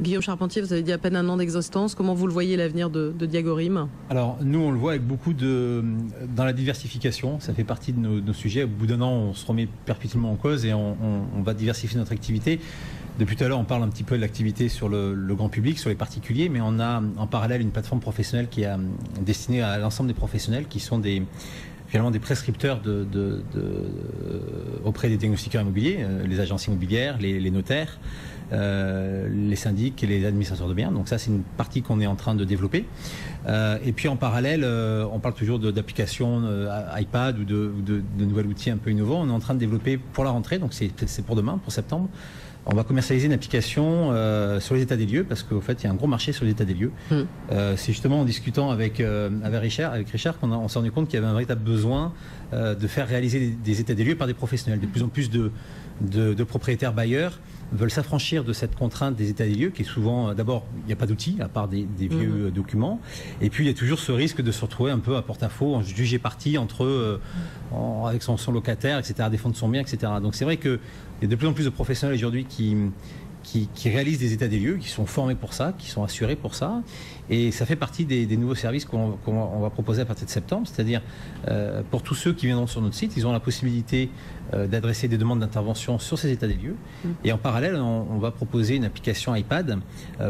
Guillaume Charpentier, vous avez dit à peine 1 an d'existence. Comment vous le voyez, l'avenir de Diagorim? Alors, nous, on le voit avec beaucoup dans la diversification. Ça fait partie de nos sujets. Au bout d'1 an, on se remet perpétuellement en cause et on va diversifier notre activité. Depuis tout à l'heure, on parle un petit peu de l'activité sur le grand public, sur les particuliers, mais on a en parallèle une plateforme professionnelle qui est destinée à l'ensemble des professionnels qui sont finalement des prescripteurs auprès des diagnostiqueurs immobiliers, les agences immobilières, les notaires, les syndics et les administrateurs de biens. Donc ça, c'est une partie qu'on est en train de développer. Et puis en parallèle, on parle toujours d'applications iPad ou de nouveaux outils un peu innovants. On est en train de développer pour la rentrée, donc c'est pour demain, pour septembre. On va commercialiser une application sur les états des lieux parce qu'au fait, il y a un gros marché sur les états des lieux. C'est justement en discutant avec Richard qu'on s'est rendu compte qu'il y avait un véritable besoin de faire réaliser des états des lieux par des professionnels. De plus en plus de propriétaires bailleurs veulent s'affranchir de cette contrainte des états des lieux qui est souvent, d'abord, il n'y a pas d'outils à part des vieux documents. Et puis, il y a toujours ce risque de se retrouver un peu à porte-à-faux, en jugé parti avec son locataire, etc., à défendre son bien, etc. Donc, c'est vrai qu'il y a de plus en plus de professionnels aujourd'hui qui réalisent des états des lieux, qui sont formés pour ça, qui sont assurés pour ça. Et ça fait partie des nouveaux services qu'on va proposer à partir de septembre. C'est-à-dire, pour tous ceux qui viendront sur notre site, ils ont la possibilité d'adresser des demandes d'intervention sur ces états des lieux. Et en parallèle, on va proposer une application iPad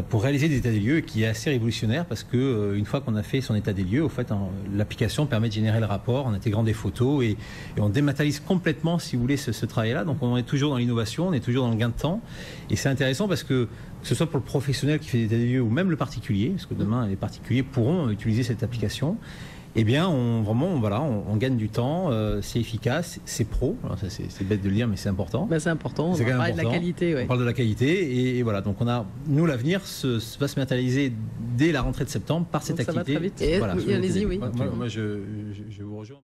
pour réaliser des états des lieux qui est assez révolutionnaire parce que une fois qu'on a fait son état des lieux, au fait, l'application permet de générer le rapport en intégrant des photos et on dématérialise complètement, si vous voulez, ce travail-là. Donc on est toujours dans l'innovation, on est toujours dans le gain de temps. Et c'est intéressant parce que ce soit pour le professionnel qui fait des états des lieux ou même le particulier, parce que demain les particuliers pourront utiliser cette application, eh bien on gagne du temps, c'est efficace, c'est pro. C'est bête de le dire, mais c'est important. C'est important, on parle de la qualité. Ouais. On parle de la qualité et voilà, donc nous l'avenir va se matérialiser dès la rentrée de septembre par cette activité. Ça va très vite. Voilà, oui, allez-y, oui. Moi, je vous rejoins.